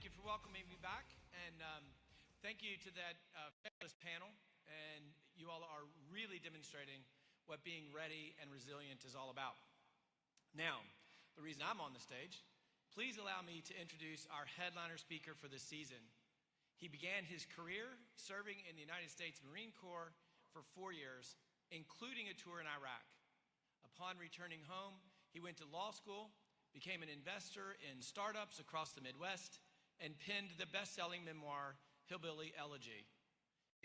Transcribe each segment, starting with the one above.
Thank you for welcoming me back, and thank you to that fabulous panel. And you all are really demonstrating what being ready and resilient is all about. Now, the reason I'm on the stage, please allow me to introduce our headliner speaker for this season. He began his career serving in the United States Marine Corps for 4 years, including a tour in Iraq. Upon returning home, he went to law school, became an investor in startups across the Midwest, and penned the best-selling memoir, Hillbilly Elegy.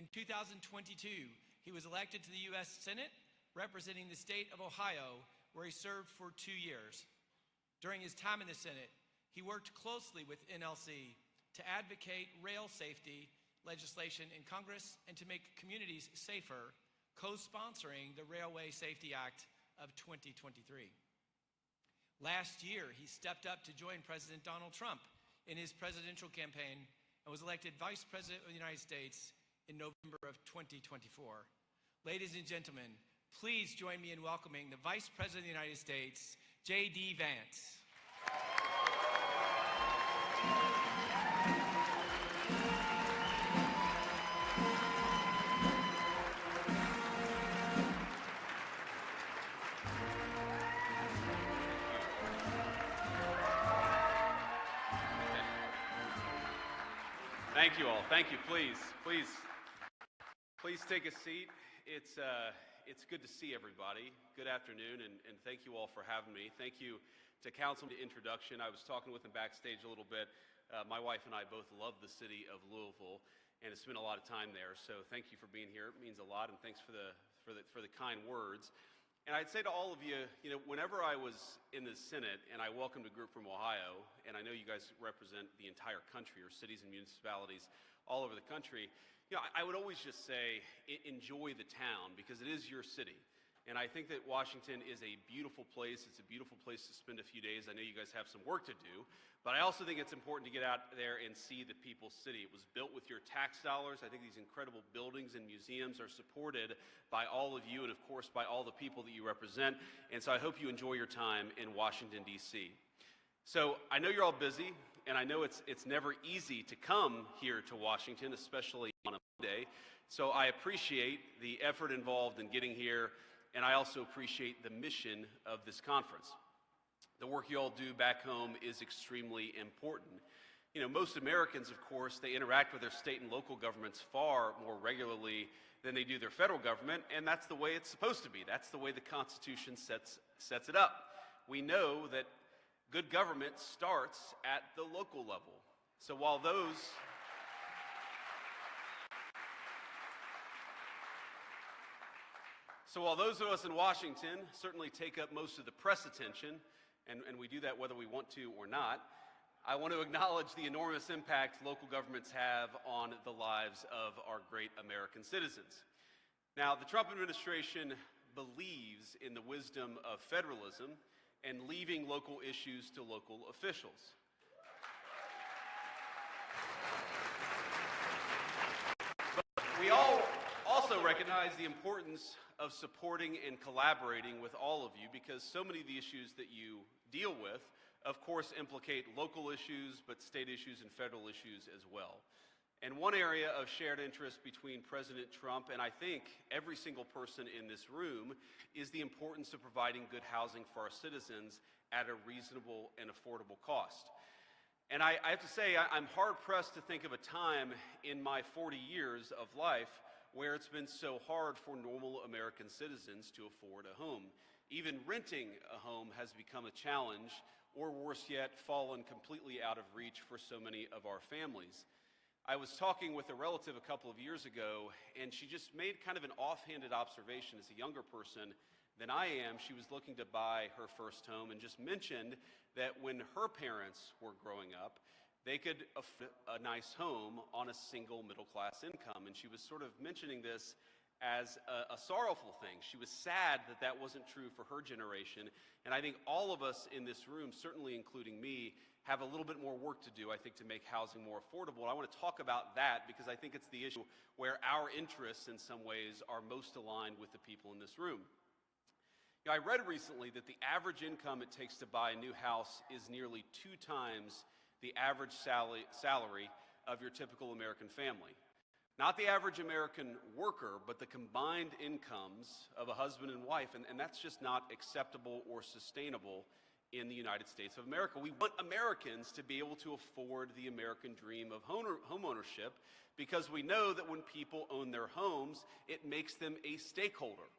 In 2022, he was elected to the U.S. Senate, representing the state of Ohio, where he served for 2 years. During his time in the Senate, he worked closely with NLC to advocate rail safety legislation in Congress and to make communities safer, co-sponsoring the Railway Safety Act of 2023. Last year, he stepped up to join President Donald Trump in his presidential campaign and was elected Vice President of the United States in November of 2024. Ladies and gentlemen, please join me in welcoming the Vice President of the United States, JD Vance. Thank you all. Thank you. Please take a seat. It's good to see everybody. Good afternoon, and thank you all for having me. Thank you to Council for the introduction. I was talking with him backstage a little bit. My wife and I both love the city of Louisville, and have spent a lot of time there. So thank you for being here. It means a lot, and thanks for the kind words. And I'd say to all of you, whenever I was in the Senate and I welcomed a group from Ohio, and I know you guys represent the entire country or cities and municipalities all over the country, I would always just say, enjoy the town because it is your city. And I think that Washington is a beautiful place. It's a beautiful place to spend a few days. I know you guys have some work to do, but I also think it's important to get out there and see the people's city. It was built with your tax dollars. I think these incredible buildings and museums are supported by all of you and, of course, by all the people that you represent. And so I hope you enjoy your time in Washington, D.C. So I know you're all busy, and I know it's never easy to come here to Washington, especially on a Monday. So I appreciate the effort involved in getting here, and I also appreciate the mission of this conference. The work you all do back home is extremely important. Most Americans, of course, they interact with their state and local governments far more regularly than they do their federal government, and that's the way it's supposed to be. That's the way the Constitution sets it up. We know that good government starts at the local level. So while those of us in Washington certainly take up most of the press attention, and we do that whether we want to or not, I want to acknowledge the enormous impact local governments have on the lives of our great American citizens. Now, the Trump administration believes in the wisdom of federalism and leaving local issues to local officials. But we all also recognize the importance of supporting and collaborating with all of you because so many of the issues that you deal with, of course, implicate local issues, but state issues and federal issues as well. And one area of shared interest between President Trump and I think every single person in this room is the importance of providing good housing for our citizens at a reasonable and affordable cost. And I have to say, I'm hard-pressed to think of a time in my 40 years of life where it's been so hard for normal American citizens to afford a home. Even renting a home has become a challenge, or worse yet, fallen completely out of reach for so many of our families. I was talking with a relative a couple of years ago, and she just made kind of an offhanded observation. As a younger person than I am, she was looking to buy her first home and just mentioned that when her parents were growing up, they could afford a nice home on a single middle-class income. And she was sort of mentioning this as a sorrowful thing. She was sad that that wasn't true for her generation. And I think all of us in this room, certainly including me, have a little bit more work to do, I think, to make housing more affordable. And I want to talk about that because I think it's the issue where our interests in some ways are most aligned with the people in this room. I read recently that the average income it takes to buy a new house is nearly 2 times the average salary of your typical American family. Not the average American worker, but the combined incomes of a husband and wife, and that's just not acceptable or sustainable in the United States of America. We want Americans to be able to afford the American dream of homeownership because we know that when people own their homes, it makes them a stakeholder.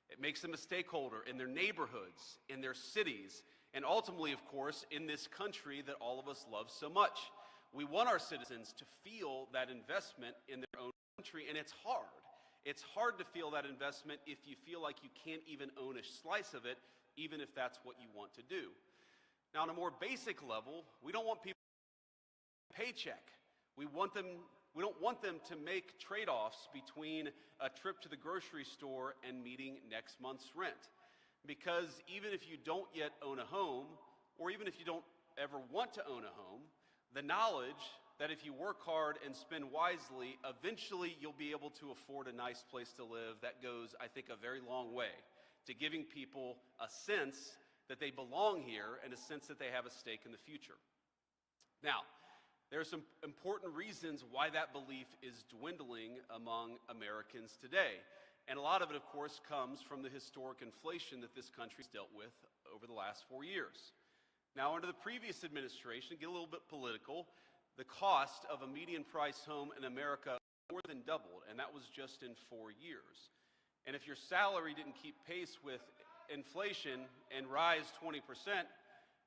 It makes them a stakeholder in their neighborhoods, in their cities, and ultimately, of course, in this country that all of us love so much. We want our citizens to feel that investment in their own country, and it's hard. It's hard to feel that investment if you feel like you can't even own a slice of it, even if that's what you want to do. Now, on a more basic level, we don't want people to paycheck. We don't want them to make trade-offs between a trip to the grocery store and meeting next month's rent. Because even if you don't yet own a home, or even if you don't ever want to own a home, the knowledge that if you work hard and spend wisely, eventually you'll be able to afford a nice place to live, that goes, I think, a very long way to giving people a sense that they belong here and a sense that they have a stake in the future. Now, there are some important reasons why that belief is dwindling among Americans today. And a lot of it, of course, comes from the historic inflation that this country's dealt with over the last 4 years. Now, under the previous administration, get a little bit political, the cost of a median price home in America more than doubled, and that was just in 4 years. And if your salary didn't keep pace with inflation and rise 20%,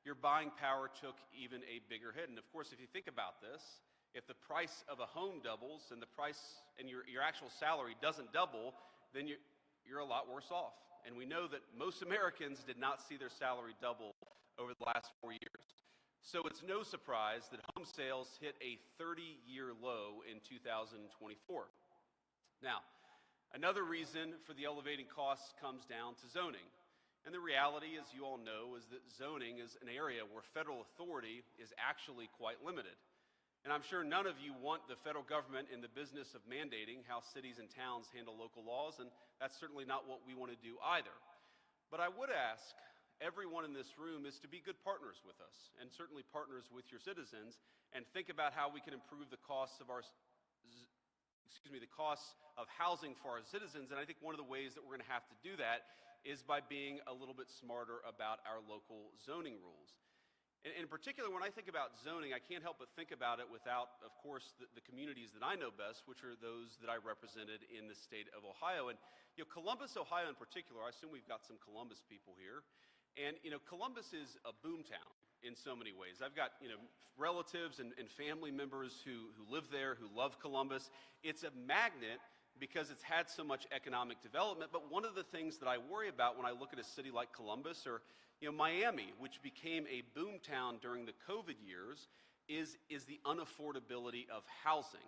your buying power took even a bigger hit. And of course, if you think about this, if the price of a home doubles and the price and your actual salary doesn't double, then you're a lot worse off. And we know that most Americans did not see their salary double over the last 4 years. So it's no surprise that home sales hit a 30-year low in 2024. Now, another reason for the elevating costs comes down to zoning. And the reality, as you all know, is that zoning is an area where federal authority is actually quite limited. And I'm sure none of you want the federal government in the business of mandating how cities and towns handle local laws, and that's certainly not what we want to do either. But I would ask everyone in this room is to be good partners with us, and certainly partners with your citizens, and think about how we can improve the costs of the costs of housing for our citizens. And I think one of the ways that we're going to have to do that is by being a little bit smarter about our local zoning rules. And in particular, when I think about zoning, I can't help but think about it without, of course, the communities that I know best, which are those that I represented in the state of Ohio. And Columbus, Ohio in particular, I assume we've got some Columbus people here. And Columbus is a boom town in so many ways. I've got relatives and family members who live there, who love Columbus. It's a magnet because it's had so much economic development. But one of the things that I worry about when I look at a city like Columbus or Miami, which became a boom town during the COVID years, is the unaffordability of housing.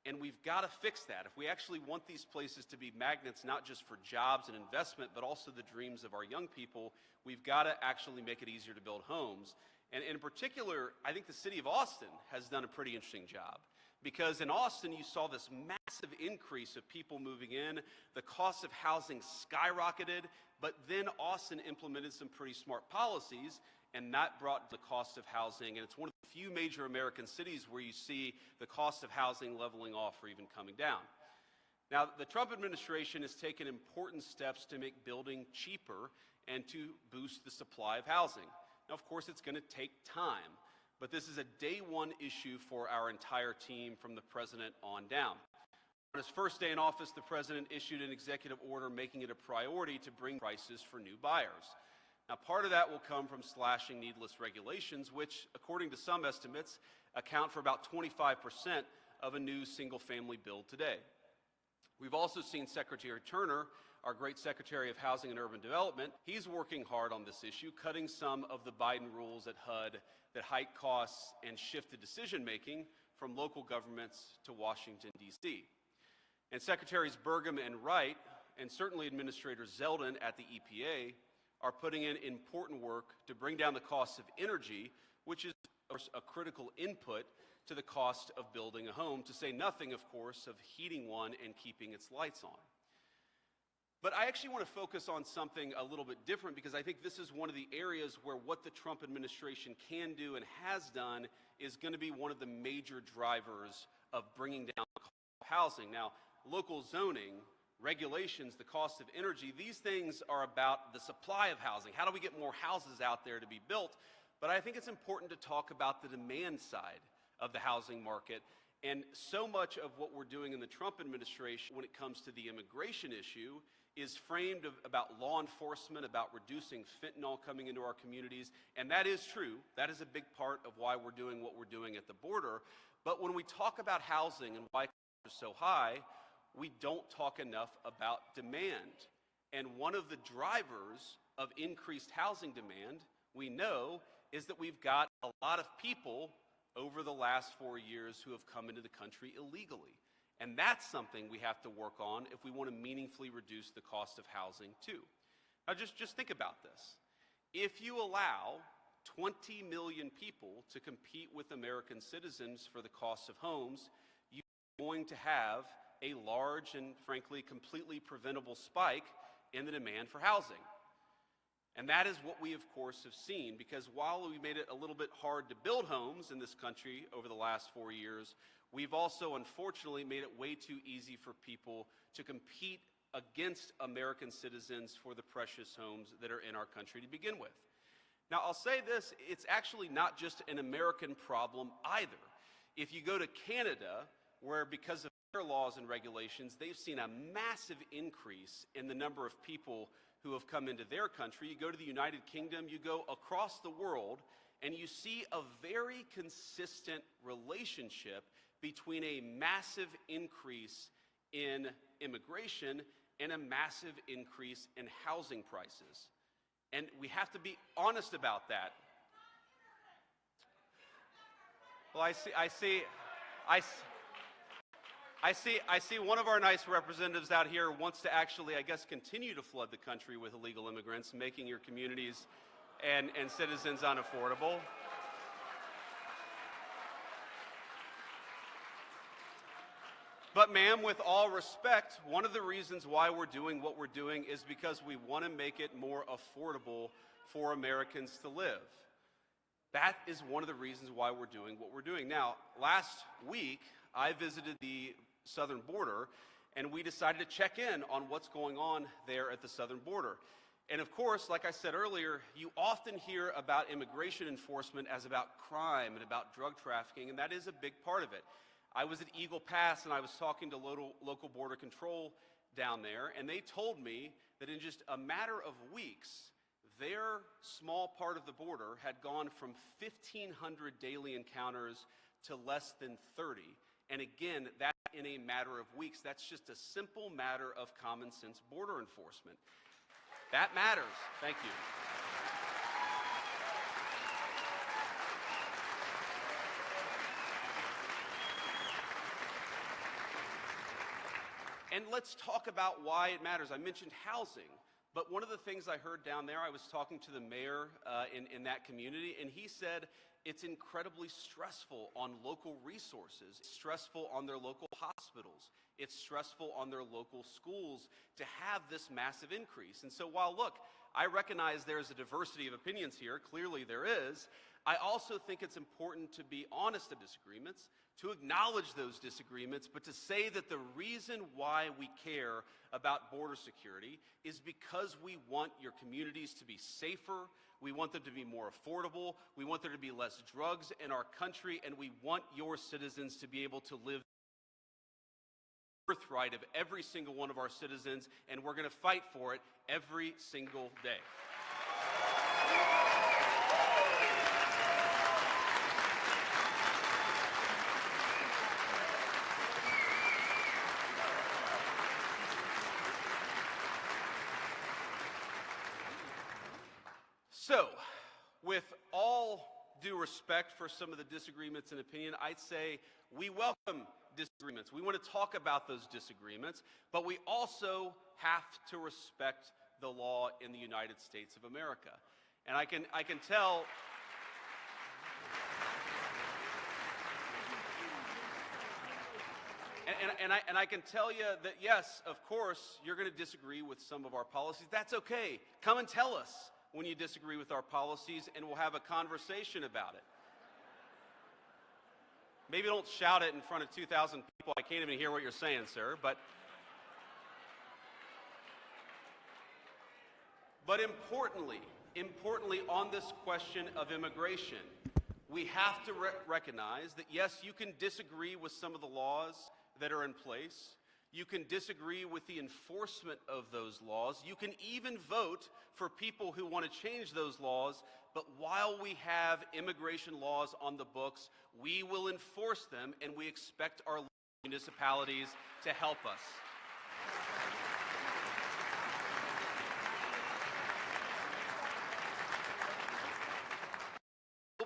And we've got to fix that. If we actually want these places to be magnets, not just for jobs and investment, but also the dreams of our young people, we've got to actually make it easier to build homes. And in particular, I think the city of Austin has done a pretty interesting job. Because in Austin, you saw this massive increase of people moving in. The cost of housing skyrocketed, but then Austin implemented some pretty smart policies, and that brought the cost of housing. And it's one of the few major American cities where you see the cost of housing leveling off or even coming down. Now, the Trump administration has taken important steps to make building cheaper and to boost the supply of housing. Now, of course, it's going to take time. But this is a day one issue for our entire team from the president on down. On his first day in office, the president issued an executive order making it a priority to bring prices for new buyers. Now, part of that will come from slashing needless regulations, which, according to some estimates, account for about 25% of a new single-family build today. We've also seen Secretary Turner, our great Secretary of Housing and Urban Development, he's working hard on this issue, cutting some of the Biden rules at HUD that hike costs and shift the decision-making from local governments to Washington, D.C. And Secretaries Burgum and Wright, and certainly Administrator Zeldin at the EPA, are putting in important work to bring down the cost of energy, which is a critical input to the cost of building a home, to say nothing, of course, of heating one and keeping its lights on. But I actually want to focus on something a little bit different, because I think this is one of the areas where what the Trump administration can do and has done is going to be one of the major drivers of bringing down the cost of housing. Now, local zoning, regulations, the cost of energy, these things are about the supply of housing. How do we get more houses out there to be built? But I think it's important to talk about the demand side of the housing market. And so much of what we're doing in the Trump administration when it comes to the immigration issue is framed about law enforcement, about reducing fentanyl coming into our communities. And that is true. That is a big part of why we're doing what we're doing at the border. But when we talk about housing and why costs are so high, we don't talk enough about demand. And one of the drivers of increased housing demand, we know, is that we've got a lot of people over the last 4 years who have come into the country illegally. And that's something we have to work on if we want to meaningfully reduce the cost of housing too. Now just think about this. If you allow 20 million people to compete with American citizens for the cost of homes, you're going to have a large and frankly completely preventable spike in the demand for housing. And that is what we, of course, have seen, because while we made it a little bit hard to build homes in this country over the last 4 years, we've also, unfortunately, made it way too easy for people to compete against American citizens for the precious homes that are in our country to begin with. Now, I'll say this, it's actually not just an American problem either. If you go to Canada, where because of their laws and regulations, they've seen a massive increase in the number of people who have come into their country. You go to the United Kingdom, you go across the world, and you see a very consistent relationship between a massive increase in immigration and a massive increase in housing prices. And we have to be honest about that. Well, I see one of our nice representatives out here wants to actually, I guess, continue to flood the country with illegal immigrants, making your communities and citizens unaffordable. But ma'am, with all respect, one of the reasons why we're doing what we're doing is because we want to make it more affordable for Americans to live. That is one of the reasons why we're doing what we're doing. Now, last week, I visited the southern border, and we decided to check in on what's going on there at the southern border. And of course, like I said earlier, you often hear about immigration enforcement as about crime and about drug trafficking, and that is a big part of it. I was at Eagle Pass, and I was talking to local border control down there, and they told me that in just a matter of weeks, their small part of the border had gone from 1,500 daily encounters to less than 30. And again, that in a matter of weeks. That's just a simple matter of common sense border enforcement. That matters. Thank you. And let's talk about why it matters. I mentioned housing, but one of the things I heard down there, I was talking to the mayor in that community, and he said it's incredibly stressful on local resources, it's stressful on their local hospitals, it's stressful on their local schools to have this massive increase. And so while, look, I recognize there's a diversity of opinions here, clearly there is, I also think it's important to be honest of disagreements, to acknowledge those disagreements, but to say that the reason why we care about border security is because we want your communities to be safer, we want them to be more affordable, we want there to be less drugs in our country, and we want your citizens to be able to live the birthright of every single one of our citizens, and we're going to fight for it every single day. So, with all due respect for some of the disagreements and opinion, I'd say we welcome disagreements. We want to talk about those disagreements, but we also have to respect the law in the United States of America. And I can tell And I can tell you that, yes, of course, you're going to disagree with some of our policies. That's okay. Come and tell us when you disagree with our policies, and we'll have a conversation about it. Maybe don't shout it in front of 2,000 people. I can't even hear what you're saying, sir. But importantly, on this question of immigration, we have to recognize that, yes, you can disagree with some of the laws that are in place. You can disagree with the enforcement of those laws. You can even vote for people who want to change those laws. But while we have immigration laws on the books, we will enforce them, and we expect our municipalities to help us.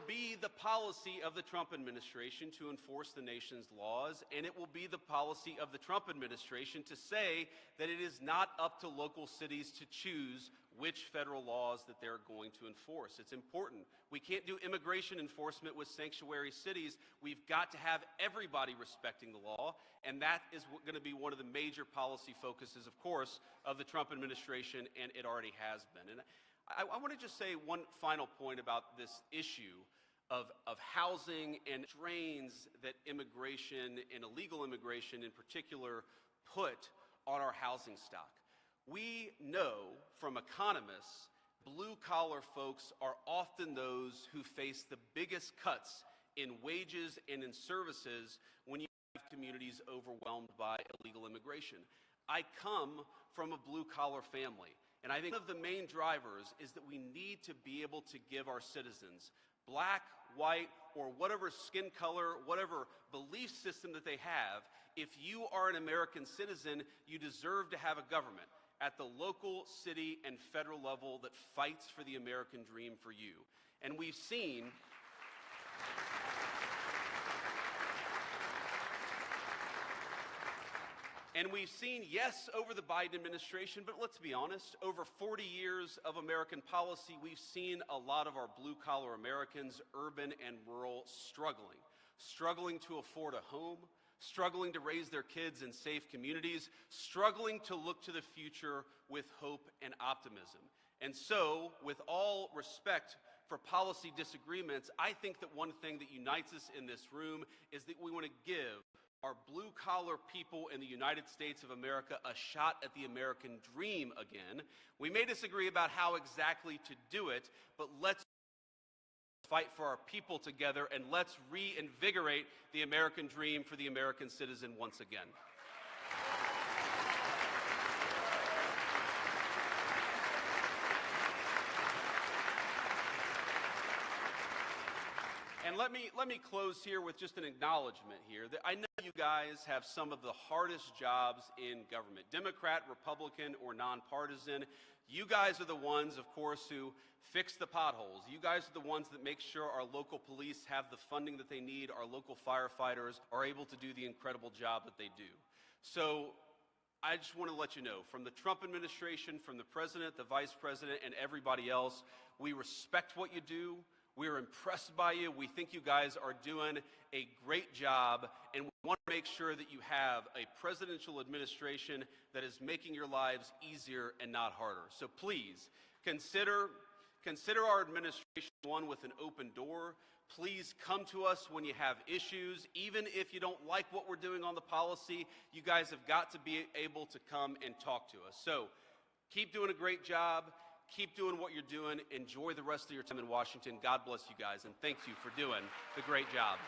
Be the policy of the Trump administration to enforce the nation's laws, and it will be the policy of the Trump administration to say that it is not up to local cities to choose which federal laws that they're going to enforce. It's important. We can't do immigration enforcement with sanctuary cities. We've got to have everybody respecting the law, and that is going to be one of the major policy focuses, of course, of the Trump administration, and it already has been. And I want to just say one final point about this issue of housing and drains that immigration and illegal immigration in particular put on our housing stock. We know from economists, blue-collar folks are often those who face the biggest cuts in wages and in services when you have communities overwhelmed by illegal immigration. I come from a blue-collar family, and I think one of the main drivers is that we need to be able to give our citizens, black, white, or whatever skin color, whatever belief system that they have, if you are an American citizen, you deserve to have a government at the local, city, and federal level that fights for the American dream for you. And we've seen yes, over the Biden administration, but let's be honest, over 40 years of American policy, we've seen a lot of our blue-collar Americans, urban and rural, struggling to afford a home, struggling to raise their kids in safe communities, struggling to look to the future with hope and optimism. And so, with all respect for policy disagreements, I think that one thing that unites us in this room is that we want to give our blue-collar people in the United States of America a shot at the American dream again. We may disagree about how exactly to do it, but let's fight for our people together, and let's reinvigorate the American dream for the American citizen once again. And let me close here with just an acknowledgement here that I know you guys have some of the hardest jobs in government, Democrat, Republican, or nonpartisan. You guys are the ones, of course, who fix the potholes. You guys are the ones that make sure our local police have the funding that they need, our local firefighters are able to do the incredible job that they do. So I just want to let you know, from the Trump administration, from the president, the vice president, and everybody else, we respect what you do. We're impressed by you. We think you guys are doing a great job, and we want to make sure that you have a presidential administration that is making your lives easier and not harder. So please, consider our administration one with an open door. Please come to us when you have issues. Even if you don't like what we're doing on the policy, you guys have got to be able to come and talk to us. So keep doing a great job. Keep doing what you're doing. Enjoy the rest of your time in Washington. God bless you guys, and thank you for doing the great job.